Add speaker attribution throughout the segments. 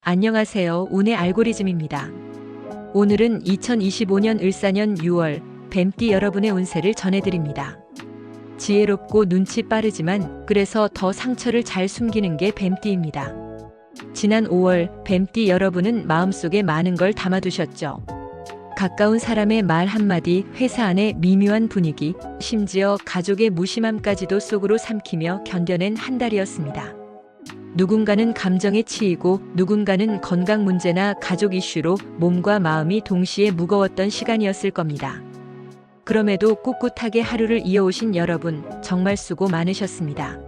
Speaker 1: 안녕하세요. 운의 알고리즘입니다. 오늘은 2025년 을사년 6월 뱀띠 여러분의 운세를 전해드립니다. 지혜롭고 눈치 빠르지만 그래서 더 상처를 잘 숨기는 게 뱀띠입니다. 지난 5월 뱀띠 여러분은 마음속에 많은 걸 담아두셨죠. 가까운 사람의 말 한마디, 회사 안의 미묘한 분위기, 심지어 가족의 무심함까지도 속으로 삼키며 견뎌낸 한 달이었습니다. 누군가는 감정에 치이고 누군가는 건강 문제나 가족 이슈로 몸과 마음이 동시에 무거웠던 시간이었을 겁니다. 그럼에도 꿋꿋하게 하루를 이어오신 여러분, 정말 수고 많으셨습니다.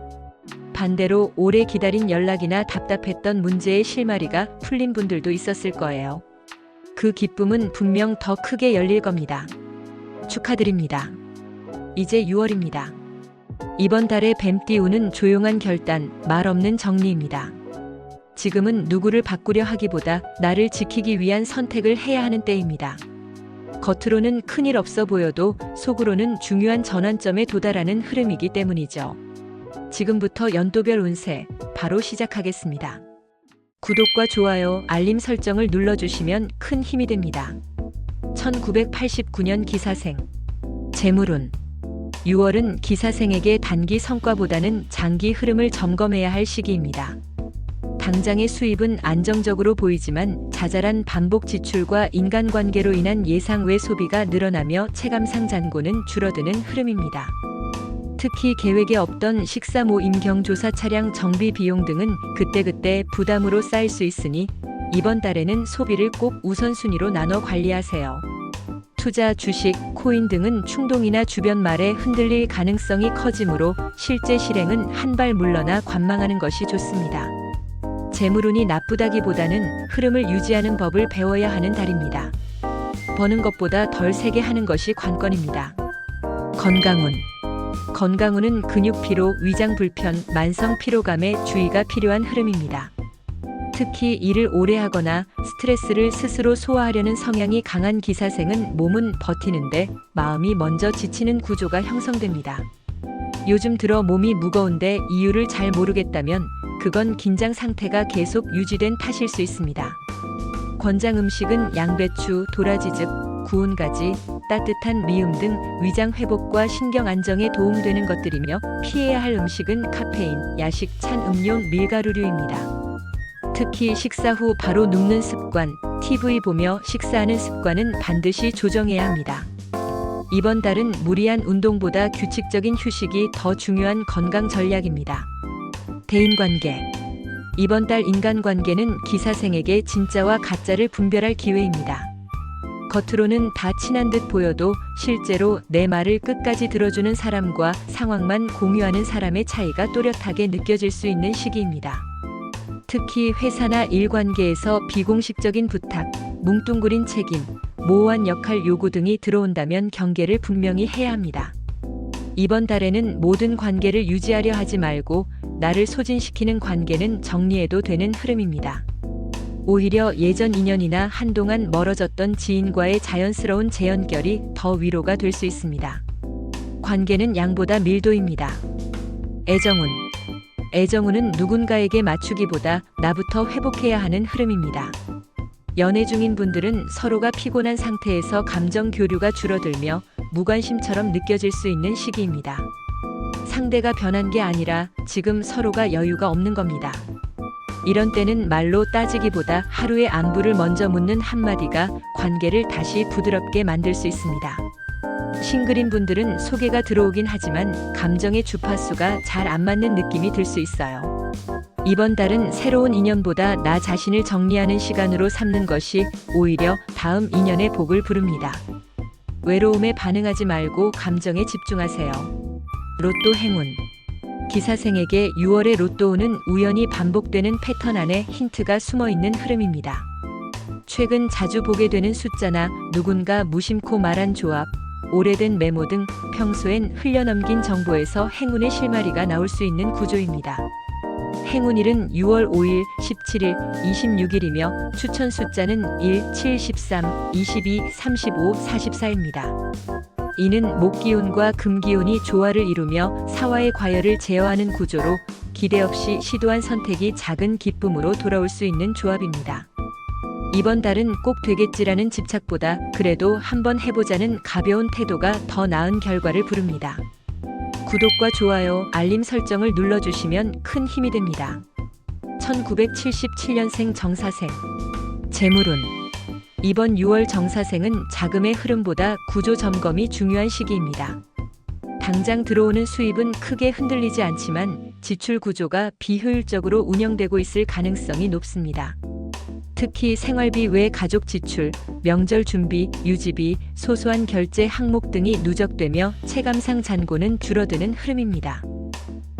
Speaker 1: 반대로 오래 기다린 연락이나 답답했던 문제의 실마리가 풀린 분들도 있었을 거예요. 그 기쁨은 분명 더 크게 열릴 겁니다. 축하드립니다. 이제 6월입니다. 이번 달의 뱀띠 운은 조용한 결단, 말 없는 정리입니다. 지금은 누구를 바꾸려 하기보다 나를 지키기 위한 선택을 해야 하는 때입니다. 겉으로는 큰일 없어 보여도 속으로는 중요한 전환점에 도달하는 흐름이기 때문이죠. 지금부터 연도별 운세 바로 시작하겠습니다. 구독과 좋아요, 알림 설정을 눌러주시면 큰 힘이 됩니다. 1989년 기사생 재물운 6월은 기사생에게 단기 성과보다는 장기 흐름을 점검해야 할 시기입니다. 당장의 수입은 안정적으로 보이지만 자잘한 반복 지출과 인간관계로 인한 예상 외 소비가 늘어나며 체감상 잔고는 줄어드는 흐름입니다. 특히 계획에 없던 식사 모임 경조사 차량 정비 비용 등은 그때그때 부담으로 쌓일 수 있으니 이번 달에는 소비를 꼭 우선순위로 나눠 관리하세요. 투자, 주식, 코인 등은 충동이나 주변 말에 흔들릴 가능성이 커지므로 실제 실행은 한 발 물러나 관망하는 것이 좋습니다. 재물운이 나쁘다기보다는 흐름을 유지하는 법을 배워야 하는 달입니다. 버는 것보다 덜 세게 하는 것이 관건입니다. 건강운 건강운은 근육 피로, 위장 불편, 만성 피로감에 주의가 필요한 흐름입니다. 특히 일을 오래 하거나 스트레스를 스스로 소화하려는 성향이 강한 기사생은 몸은 버티는데 마음이 먼저 지치는 구조가 형성됩니다. 요즘 들어 몸이 무거운데 이유를 잘 모르겠다면 그건 긴장 상태가 계속 유지된 탓일 수 있습니다. 권장 음식은 양배추, 도라지즙, 구운 가지, 따뜻한 미음 등 위장 회복과 신경 안정에 도움되는 것들이며 피해야 할 음식은 카페인, 야식, 찬 음료, 밀가루류입니다. 특히 식사 후 바로 눕는 습관, TV 보며 식사하는 습관은 반드시 조정해야 합니다. 이번 달은 무리한 운동보다 규칙적인 휴식이 더 중요한 건강 전략입니다. 대인관계 이번 달 인간관계는 기사생에게 진짜와 가짜를 분별할 기회입니다. 겉으로는 다 친한 듯 보여도 실제로 내 말을 끝까지 들어주는 사람과 상황만 공유하는 사람의 차이가 또렷하게 느껴질 수 있는 시기입니다. 특히 회사나 일관계에서 비공식적인 부탁, 뭉뚱그린 책임, 모호한 역할 요구 등이 들어온다면 경계를 분명히 해야 합니다. 이번 달에는 모든 관계를 유지하려 하지 말고 나를 소진시키는 관계는 정리해도 되는 흐름입니다. 오히려 예전 인연이나 한동안 멀어졌던 지인과의 자연스러운 재연결이 더 위로가 될 수 있습니다. 관계는 양보다 밀도입니다. 애정운은 누군가에게 맞추기보다 나부터 회복해야 하는 흐름입니다. 연애 중인 분들은 서로가 피곤한 상태에서 감정 교류가 줄어들며 무관심처럼 느껴질 수 있는 시기입니다. 상대가 변한 게 아니라 지금 서로가 여유가 없는 겁니다. 이런 때는 말로 따지기보다 하루의 안부를 먼저 묻는 한마디가 관계를 다시 부드럽게 만들 수 있습니다. 싱글인 분들은 소개가 들어오긴 하지만 감정의 주파수가 잘 안 맞는 느낌이 들 수 있어요. 이번 달은 새로운 인연보다 나 자신을 정리하는 시간으로 삼는 것이 오히려 다음 인연의 복을 부릅니다. 외로움에 반응하지 말고 감정에 집중하세요. 로또 행운 기사생에게 6월의 로또운은 우연히 반복되는 패턴 안에 힌트가 숨어있는 흐름입니다. 최근 자주 보게 되는 숫자나 누군가 무심코 말한 조합, 오래된 메모 등 평소엔 흘려넘긴 정보에서 행운의 실마리가 나올 수 있는 구조입니다. 행운일은 6월 5일, 17일, 26일이며 추천 숫자는 1, 7, 13, 22, 35, 44입니다. 이는 목기운과 금기운이 조화를 이루며 사화의 과열을 제어하는 구조로 기대 없이 시도한 선택이 작은 기쁨으로 돌아올 수 있는 조합입니다. 이번 달은 꼭 되겠지라는 집착보다 그래도 한번 해보자는 가벼운 태도가 더 나은 결과를 부릅니다. 구독과 좋아요, 알림 설정을 눌러주시면 큰 힘이 됩니다. 1977년생 정사생. 재물운. 이번 6월 정사생은 자금의 흐름보다 구조 점검이 중요한 시기입니다. 당장 들어오는 수입은 크게 흔들리지 않지만 지출 구조가 비효율적으로 운영되고 있을 가능성이 높습니다. 특히 생활비 외 가족 지출, 명절 준비, 유지비, 소소한 결제 항목 등이 누적되며 체감상 잔고는 줄어드는 흐름입니다.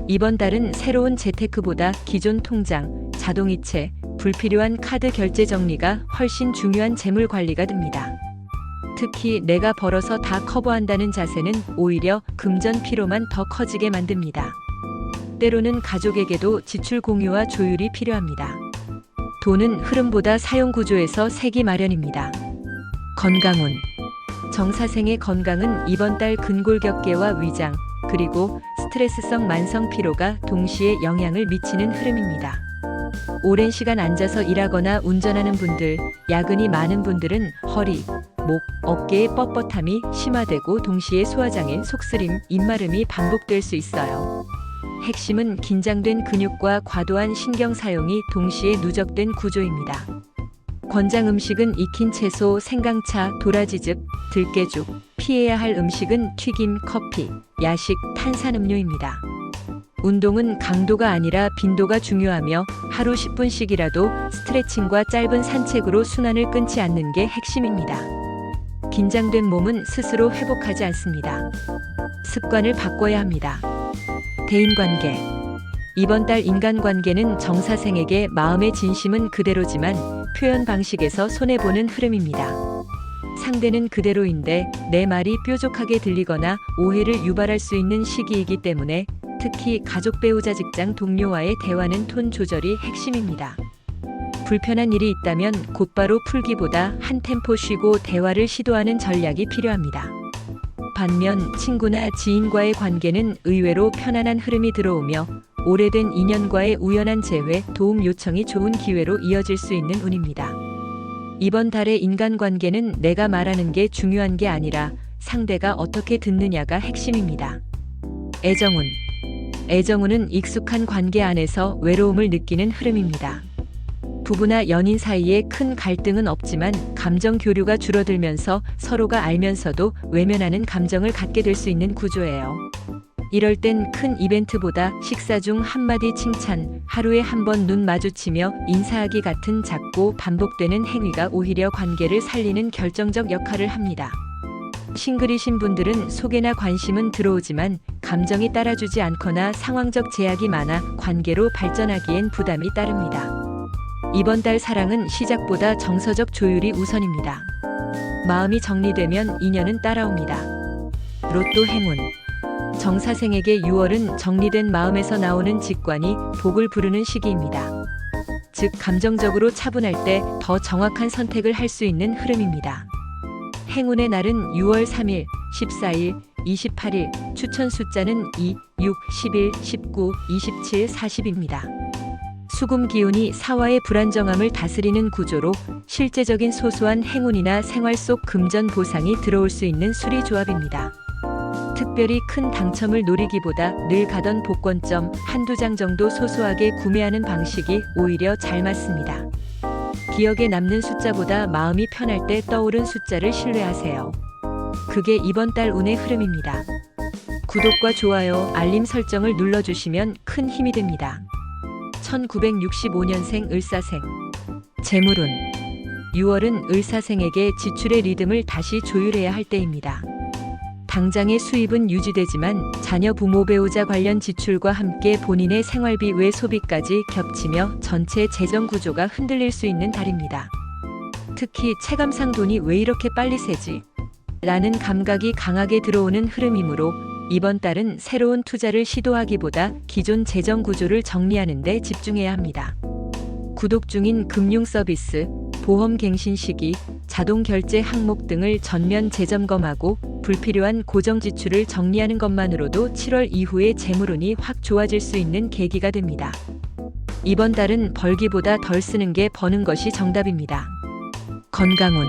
Speaker 1: 이번 달은 새로운 재테크보다 기존 통장, 자동이체, 불필요한 카드 결제 정리가 훨씬 중요한 재물 관리가 됩니다. 특히 내가 벌어서 다 커버한다는 자세는 오히려 금전 피로만 더 커지게 만듭니다. 때로는 가족에게도 지출 공유와 조율이 필요합니다. 돈은 흐름보다 사용 구조에서 색이 마련입니다. 건강운. 정사생의 건강은 이번 달 근골격계와 위장, 그리고 스트레스성 만성 피로가 동시에 영향을 미치는 흐름입니다. 오랜 시간 앉아서 일하거나 운전하는 분들, 야근이 많은 분들은 허리, 목, 어깨의 뻣뻣함이 심화되고 동시에 소화장애, 속쓰림, 입마름이 반복될 수 있어요. 핵심은 긴장된 근육과 과도한 신경 사용이 동시에 누적된 구조입니다. 권장 음식은 익힌 채소, 생강차, 도라지즙, 들깨죽, 피해야 할 음식은 튀김, 커피, 야식, 탄산음료입니다. 운동은 강도가 아니라 빈도가 중요하며 하루 10분씩이라도 스트레칭과 짧은 산책으로 순환을 끊지 않는 게 핵심입니다. 긴장된 몸은 스스로 회복하지 않습니다. 습관을 바꿔야 합니다. 대인관계. 이번 달 인간관계는 정사생에게 마음의 진심은 그대로지만 표현 방식에서 손해보는 흐름입니다. 상대는 그대로인데 내 말이 뾰족하게 들리거나 오해를 유발할 수 있는 시기이기 때문에 특히 가족, 배우자, 직장 동료와의 대화는 톤 조절이 핵심입니다. 불편한 일이 있다면 곧바로 풀기보다 한 템포 쉬고 대화를 시도하는 전략이 필요합니다. 반면 친구나 지인과의 관계는 의외로 편안한 흐름이 들어오며 오래된 인연과의 우연한 재회, 도움 요청이 좋은 기회로 이어질 수 있는 운입니다. 이번 달의 인간관계는 내가 말하는 게 중요한 게 아니라 상대가 어떻게 듣느냐가 핵심입니다. 애정운. 애정운은 익숙한 관계 안에서 외로움을 느끼는 흐름입니다. 부부나 연인 사이에 큰 갈등은 없지만 감정 교류가 줄어들면서 서로가 알면서도 외면하는 감정을 갖게 될 수 있는 구조예요. 이럴 땐 큰 이벤트보다 식사 중 한마디 칭찬, 하루에 한 번 눈 마주치며 인사하기 같은 작고 반복되는 행위가 오히려 관계를 살리는 결정적 역할을 합니다. 싱글이신 분들은 소개나 관심은 들어오지만 감정이 따라주지 않거나 상황적 제약이 많아 관계로 발전하기엔 부담이 따릅니다. 이번 달 사랑은 시작보다 정서적 조율이 우선입니다. 마음이 정리되면 인연은 따라옵니다. 로또 행운. 정사생에게 6월은 정리된 마음에서 나오는 직관이 복을 부르는 시기입니다. 즉 감정적으로 차분할 때 더 정확한 선택을 할 수 있는 흐름입니다. 행운의 날은 6월 3일, 14일, 28일, 추천 숫자는 2, 6, 11, 19, 27, 40입니다. 수금 기운이 사화의 불안정함을 다스리는 구조로 실제적인 소소한 행운이나 생활 속 금전 보상이 들어올 수 있는 수리 조합입니다. 특별히 큰 당첨을 노리기보다 늘 가던 복권점 한두 장 정도 소소하게 구매하는 방식이 오히려 잘 맞습니다. 기억에 남는 숫자보다 마음이 편할 때 떠오른 숫자를 신뢰하세요. 그게 이번 달 운의 흐름입니다. 구독과 좋아요, 알림 설정을 눌러주시면 큰 힘이 됩니다. 1965년생 을사생. 재물운. 6월은 을사생에게 지출의 리듬을 다시 조율해야 할 때입니다. 당장의 수입은 유지되지만 자녀, 부모, 배우자 관련 지출과 함께 본인의 생활비 외 소비까지 겹치며 전체 재정 구조가 흔들릴 수 있는 달입니다. 특히 체감상 돈이 왜 이렇게 빨리 새지? 라는 감각이 강하게 들어오는 흐름이므로 이번 달은 새로운 투자를 시도하기보다 기존 재정 구조를 정리하는 데 집중해야 합니다. 구독 중인 금융 서비스, 보험 갱신 시기, 자동 결제 항목 등을 전면 재점검하고 불필요한 고정 지출을 정리하는 것만으로도 7월 이후에 재물운이 확 좋아질 수 있는 계기가 됩니다. 이번 달은 벌기보다 덜 쓰는 게 버는 것이 정답입니다. 건강운.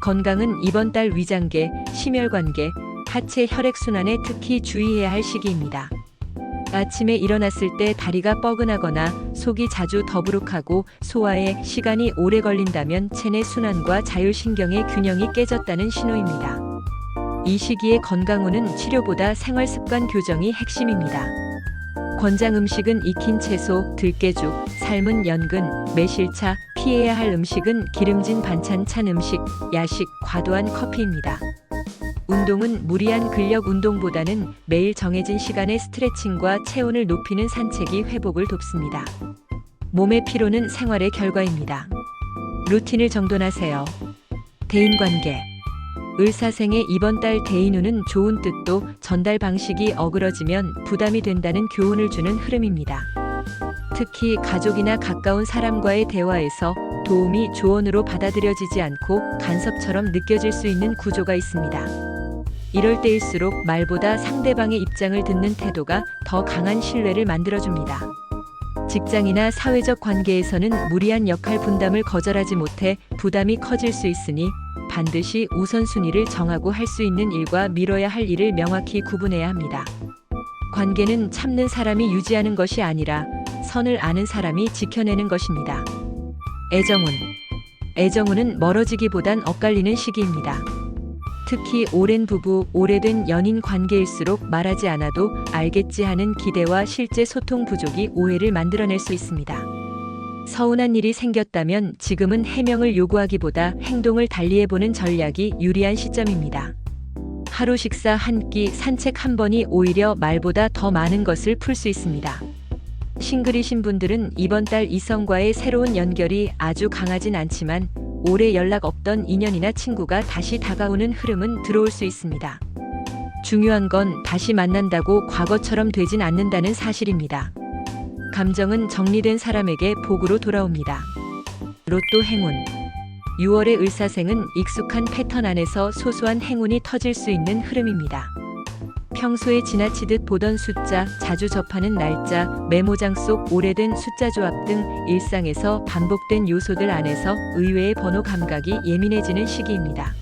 Speaker 1: 건강은 이번 달 위장계, 심혈관계, 하체 혈액순환에 특히 주의해야 할 시기입니다. 아침에 일어났을 때 다리가 뻐근하거나 속이 자주 더부룩하고 소화에 시간이 오래 걸린다면 체내 순환과 자율신경의 균형이 깨졌다는 신호입니다. 이 시기의 건강운은 치료보다 생활습관 교정이 핵심입니다. 권장 음식은 익힌 채소, 들깨죽, 삶은 연근, 매실차, 피해야 할 음식은 기름진 반찬 찬 음식, 야식, 과도한 커피입니다. 운동은 무리한 근력 운동보다는 매일 정해진 시간에 스트레칭과 체온을 높이는 산책이 회복을 돕습니다. 몸의 피로는 생활의 결과입니다. 루틴을 정돈하세요. 대인관계. 을사생의 이번 달 대인운은 좋은 뜻도 전달 방식이 어그러지면 부담이 된다는 교훈을 주는 흐름입니다. 특히 가족이나 가까운 사람과의 대화에서 도움이 조언으로 받아들여지지 않고 간섭처럼 느껴질 수 있는 구조가 있습니다. 이럴 때일수록 말보다 상대방의 입장을 듣는 태도가 더 강한 신뢰를 만들어줍니다. 직장이나 사회적 관계에서는 무리한 역할 분담을 거절하지 못해 부담이 커질 수 있으니 반드시 우선순위를 정하고 할 수 있는 일과 미뤄야 할 일을 명확히 구분해야 합니다. 관계는 참는 사람이 유지하는 것이 아니라 선을 아는 사람이 지켜내는 것입니다. 애정운. 애정운은 멀어지기보단 엇갈리는 시기입니다. 특히 오랜 부부, 오래된 연인 관계일수록 말하지 않아도 알겠지 하는 기대와 실제 소통 부족이 오해를 만들어낼 수 있습니다. 서운한 일이 생겼다면 지금은 해명을 요구하기보다 행동을 달리해보는 전략이 유리한 시점입니다. 하루 식사 한 끼, 산책 한 번이 오히려 말보다 더 많은 것을 풀 수 있습니다. 싱글이신 분들은 이번 달 이성과의 새로운 연결이 아주 강하진 않지만 오래 연락 없던 인연이나 친구가 다시 다가오는 흐름은 들어올 수 있습니다. 중요한 건 다시 만난다고 과거처럼 되진 않는다는 사실입니다. 감정은 정리된 사람에게 복으로 돌아옵니다. 로또 행운. 6월의 을사생은 익숙한 패턴 안에서 소소한 행운이 터질 수 있는 흐름입니다. 평소에 지나치듯 보던 숫자, 자주 접하는 날짜, 메모장 속 오래된 숫자 조합 등 일상에서 반복된 요소들 안에서 의외의 번호 감각이 예민해지는 시기입니다.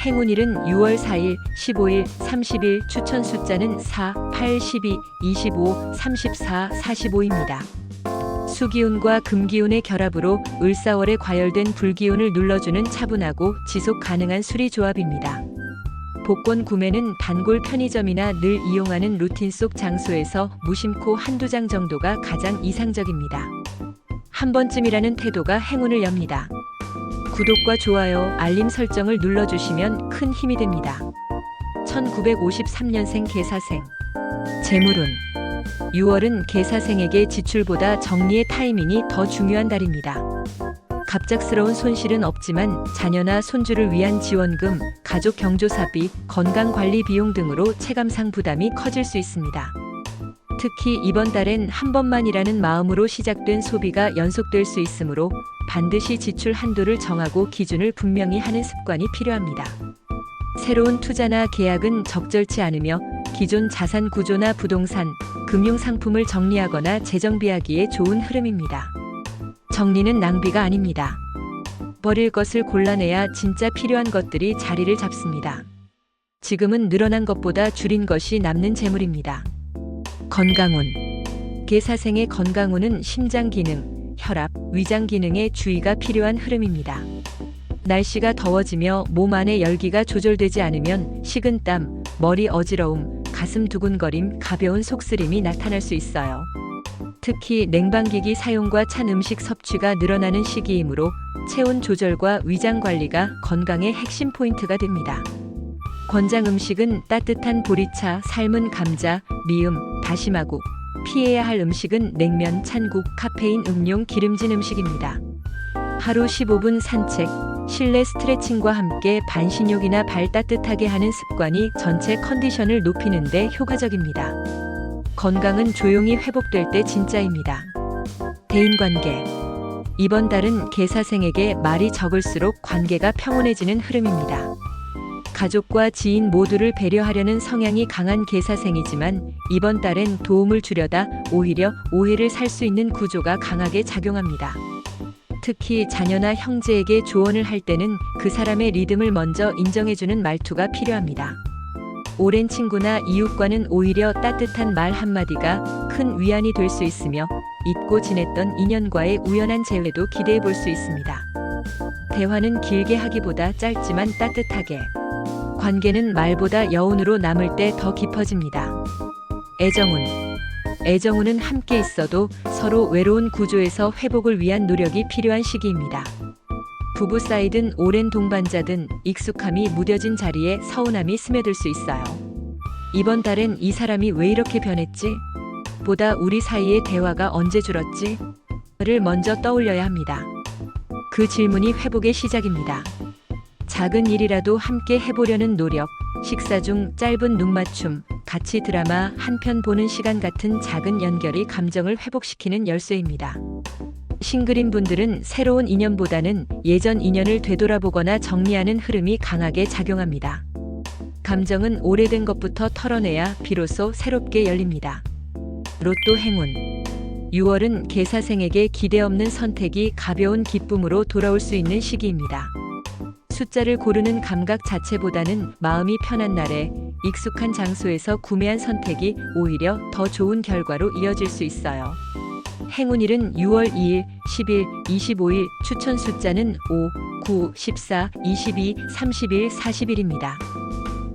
Speaker 1: 행운일은 6월 4일, 15일, 30일, 추천 숫자는 4, 8, 12, 25, 34, 45입니다. 수기운과 금기운의 결합으로 을사월에 과열된 불기운을 눌러주는 차분하고 지속 가능한 수리 조합입니다. 복권 구매는 단골 편의점이나 늘 이용하는 루틴 속 장소에서 무심코 한두 장 정도가 가장 이상적입니다. 한 번쯤이라는 태도가 행운을 엽니다. 구독과 좋아요, 알림 설정을 눌러주시면 큰 힘이 됩니다. 1953년생 계사생. 재물운. 6월은 계사생에게 지출보다 정리의 타이밍이 더 중요한 달입니다. 갑작스러운 손실은 없지만 자녀나 손주를 위한 지원금, 가족 경조사비, 건강관리 비용 등으로 체감상 부담이 커질 수 있습니다. 특히 이번 달엔 한 번만이라는 마음으로 시작된 소비가 연속될 수 있으므로 반드시 지출 한도를 정하고 기준을 분명히 하는 습관이 필요합니다. 새로운 투자나 계약은 적절치 않으며 기존 자산 구조나 부동산, 금융상품을 정리하거나 재정비하기에 좋은 흐름입니다. 정리는 낭비가 아닙니다. 버릴 것을 골라내야 진짜 필요한 것들이 자리를 잡습니다. 지금은 늘어난 것보다 줄인 것이 남는 재물입니다. 건강운. 계사생의 건강운은 심장 기능, 혈압, 위장 기능에 주의가 필요한 흐름입니다. 날씨가 더워지며 몸 안의 열기가 조절되지 않으면 식은땀, 머리 어지러움, 가슴 두근거림, 가벼운 속쓰림이 나타날 수 있어요. 특히 냉방기기 사용과 찬 음식 섭취가 늘어나는 시기이므로 체온 조절과 위장 관리가 건강의 핵심 포인트가 됩니다. 권장 음식은 따뜻한 보리차, 삶은 감자, 미음, 다시마국. 피해야 할 음식은 냉면, 찬국, 카페인 음용, 기름진 음식입니다. 하루 15분 산책, 실내 스트레칭과 함께 반신욕이나 발 따뜻하게 하는 습관이 전체 컨디션을 높이는 데 효과적입니다. 건강은 조용히 회복될 때 진짜입니다. 대인관계. 이번 달은 개사생에게 말이 적을수록 관계가 평온해지는 흐름입니다. 가족과 지인 모두를 배려하려는 성향이 강한 개사생이지만 이번 달엔 도움을 주려다 오히려 오해를 살 수 있는 구조가 강하게 작용합니다. 특히 자녀나 형제에게 조언을 할 때는 그 사람의 리듬을 먼저 인정해주는 말투가 필요합니다. 오랜 친구나 이웃과는 오히려 따뜻한 말 한마디가 큰 위안이 될 수 있으며 잊고 지냈던 인연과의 우연한 재회도 기대해 볼 수 있습니다. 대화는 길게 하기보다 짧지만 따뜻하게, 관계는 말보다 여운으로 남을 때 더 깊어집니다. 애정운은 함께 있어도 서로 외로운 구조에서 회복을 위한 노력이 필요한 시기입니다. 부부 사이든 오랜 동반자든 익숙함이 무뎌진 자리에 서운함이 스며들 수 있어요. 이번 달엔 이 사람이 왜 이렇게 변했지? 보다 우리 사이의 대화가 언제 줄었지? 를 먼저 떠올려야 합니다. 그 질문이 회복의 시작입니다. 작은 일이라도 함께 해보려는 노력, 식사 중 짧은 눈맞춤, 같이 드라마 한 편 보는 시간 같은 작은 연결이 감정을 회복시키는 열쇠입니다. 싱글인 분들은 새로운 인연보다는 예전 인연을 되돌아보거나 정리하는 흐름이 강하게 작용합니다. 감정은 오래된 것부터 털어내야 비로소 새롭게 열립니다. 로또 행운. 6월은 개사생에게 기대 없는 선택이 가벼운 기쁨으로 돌아올 수 있는 시기입니다. 숫자를 고르는 감각 자체보다는 마음이 편한 날에 익숙한 장소에서 구매한 선택이 오히려 더 좋은 결과로 이어질 수 있어요. 행운일은 6월 2일, 10일, 25일, 추천 숫자는 5, 9, 14, 22, 31, 40일입니다.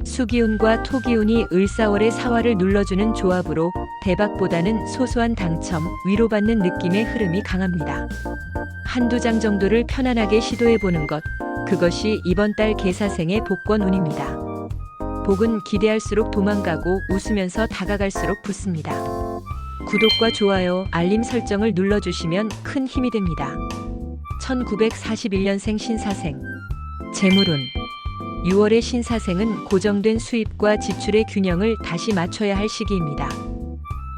Speaker 1: 수기운과 토기운이 을사월의 사화를 눌러주는 조합으로 대박보다는 소소한 당첨, 위로받는 느낌의 흐름이 강합니다. 한두 장 정도를 편안하게 시도해보는 것, 그것이 이번 달 개사생의 복권운입니다. 복은 기대할수록 도망가고 웃으면서 다가갈수록 붙습니다. 구독과 좋아요, 알림 설정을 눌러주시면 큰 힘이 됩니다. 1941년생 신사생. 재물운. 6월의 신사생은 고정된 수입과 지출의 균형을 다시 맞춰야 할 시기입니다.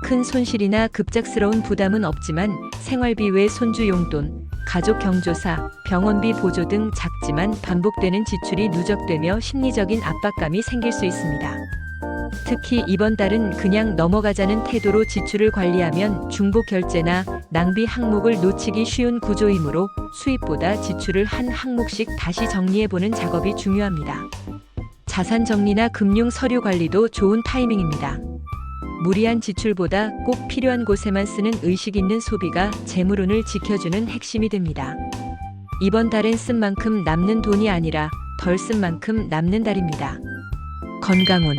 Speaker 1: 큰 손실이나 급작스러운 부담은 없지만 생활비 외 손주 용돈, 가족 경조사, 병원비 보조 등 작지만 반복되는 지출이 누적되며 심리적인 압박감이 생길 수 있습니다. 특히 이번 달은 그냥 넘어가자는 태도로 지출을 관리하면 중복 결제나 낭비 항목을 놓치기 쉬운 구조이므로 수입보다 지출을 한 항목씩 다시 정리해보는 작업이 중요합니다. 자산 정리나 금융 서류 관리도 좋은 타이밍입니다. 무리한 지출보다 꼭 필요한 곳에만 쓰는 의식 있는 소비가 재물운을 지켜주는 핵심이 됩니다. 이번 달엔 쓴 만큼 남는 돈이 아니라 덜 쓴 만큼 남는 달입니다. 건강운.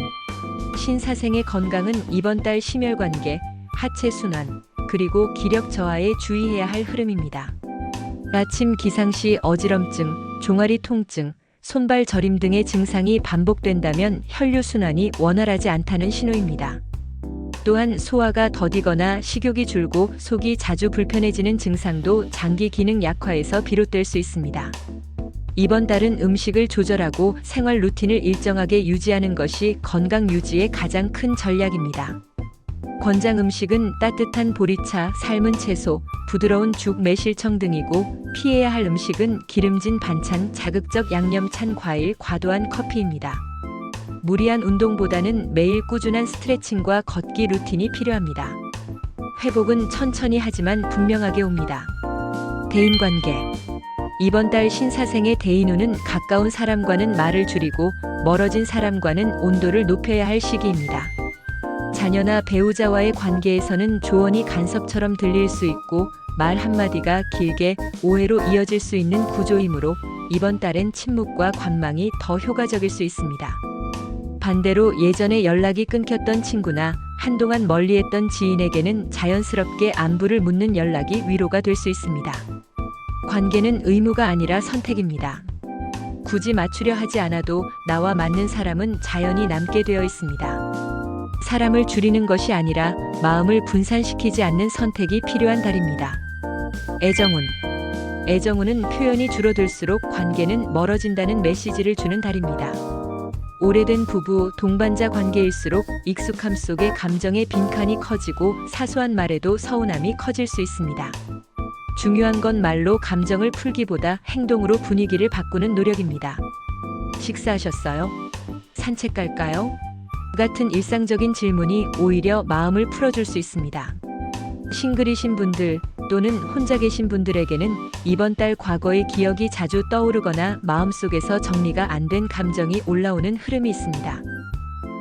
Speaker 1: 신사생의 건강은 이번 달 심혈관계, 하체 순환, 그리고 기력 저하에 주의해야 할 흐름입니다. 아침 기상시 어지럼증, 종아리 통증, 손발 저림 등의 증상이 반복된다면 혈류순환이 원활하지 않다는 신호입니다. 또한 소화가 더디거나 식욕이 줄고 속이 자주 불편해지는 증상도 장기 기능 약화에서 비롯될 수 있습니다. 이번 달은 음식을 조절하고 생활 루틴을 일정하게 유지하는 것이 건강 유지의 가장 큰 전략입니다. 권장 음식은 따뜻한 보리차, 삶은 채소, 부드러운 죽, 매실청 등이고 피해야 할 음식은 기름진 반찬, 자극적 양념찬 과일, 과도한 커피입니다. 무리한 운동보다는 매일 꾸준한 스트레칭과 걷기 루틴이 필요합니다. 회복은 천천히 하지만 분명하게 옵니다. 대인관계. 이번 달 신사생의 대인운은 가까운 사람과는 말을 줄이고 멀어진 사람과는 온도를 높여야 할 시기입니다. 자녀나 배우자와의 관계에서는 조언이 간섭처럼 들릴 수 있고 말 한마디가 길게 오해로 이어질 수 있는 구조이므로 이번 달엔 침묵과 관망이 더 효과적일 수 있습니다. 반대로 예전에 연락이 끊겼던 친구나 한동안 멀리했던 지인에게는 자연스럽게 안부를 묻는 연락이 위로가 될 수 있습니다. 관계는 의무가 아니라 선택입니다. 굳이 맞추려 하지 않아도 나와 맞는 사람은 자연히 남게 되어 있습니다. 사람을 줄이는 것이 아니라 마음을 분산시키지 않는 선택이 필요한 달입니다. 애정운. 애정운은 표현이 줄어들수록 관계는 멀어진다는 메시지를 주는 달입니다. 오래된 부부, 동반자 관계일수록 익숙함 속에 감정의 빈칸이 커지고 사소한 말에도 서운함이 커질 수 있습니다. 중요한 건 말로 감정을 풀기보다 행동으로 분위기를 바꾸는 노력입니다. 식사하셨어요? 산책 갈까요? 같은 일상적인 질문이 오히려 마음을 풀어줄 수 있습니다. 싱글이신 분들 또는 혼자 계신 분들에게는 이번 달 과거의 기억이 자주 떠오르거나 마음속에서 정리가 안 된 감정이 올라오는 흐름이 있습니다.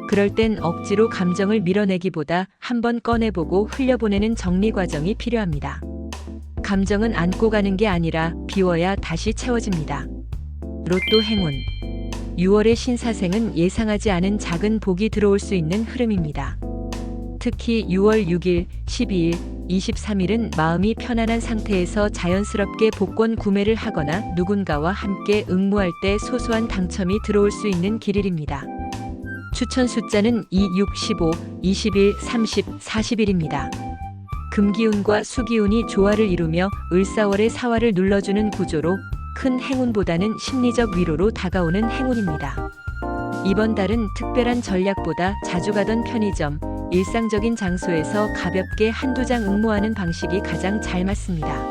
Speaker 1: 그럴 땐 억지로 감정을 밀어내기보다 한번 꺼내보고 흘려보내는 정리 과정이 필요합니다. 감정은 안고 가는 게 아니라 비워야 다시 채워집니다. 로또 행운. 6월의 신사생은 예상하지 않은 작은 복이 들어올 수 있는 흐름입니다. 특히 6월 6일, 12일, 23일은 마음이 편안한 상태에서 자연스럽게 복권 구매를 하거나 누군가와 함께 응모할 때 소소한 당첨이 들어올 수 있는 길일입니다. 추천 숫자는 2, 6, 15, 21, 30, 40일입니다. 금기운과 수기운이 조화를 이루며 을사월의 사화를 눌러주는 구조로 큰 행운보다는 심리적 위로로 다가오는 행운입니다. 이번 달은 특별한 전략보다 자주 가던 편의점, 일상적인 장소에서 가볍게 한두 장 응모하는 방식이 가장 잘 맞습니다.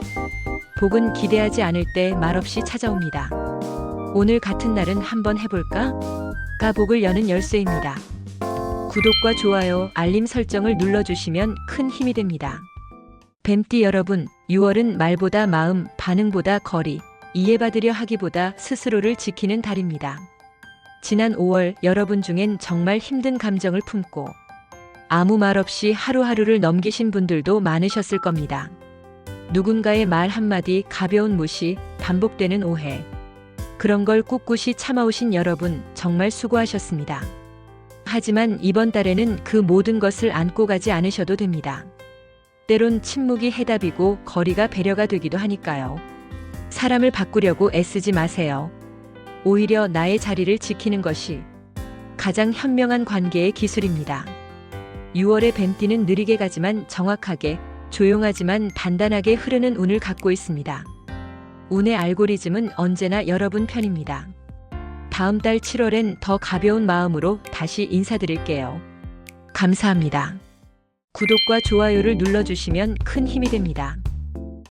Speaker 1: 복은 기대하지 않을 때 말없이 찾아옵니다. 오늘 같은 날은 한번 해볼까? 가 복을 여는 열쇠입니다. 구독과 좋아요, 알림 설정을 눌러주시면 큰 힘이 됩니다. 뱀띠 여러분, 6월은 말보다 마음, 반응보다 거리, 이해받으려 하기보다 스스로를 지키는 달입니다. 지난 5월 여러분 중엔 정말 힘든 감정을 품고 아무 말 없이 하루하루를 넘기신 분들도 많으셨을 겁니다. 누군가의 말 한마디, 가벼운 무시, 반복되는 오해. 그런 걸 꿋꿋이 참아오신 여러분 정말 수고하셨습니다. 하지만 이번 달에는 그 모든 것을 안고 가지 않으셔도 됩니다. 때론 침묵이 해답이고 거리가 배려가 되기도 하니까요. 사람을 바꾸려고 애쓰지 마세요. 오히려 나의 자리를 지키는 것이 가장 현명한 관계의 기술입니다. 6월의 뱀띠는 느리게 가지만 정확하게, 조용하지만 단단하게 흐르는 운을 갖고 있습니다. 운의 알고리즘은 언제나 여러분 편입니다. 다음 달 7월엔 더 가벼운 마음으로 다시 인사드릴게요. 감사합니다. 구독과 좋아요를 눌러주시면 큰 힘이 됩니다.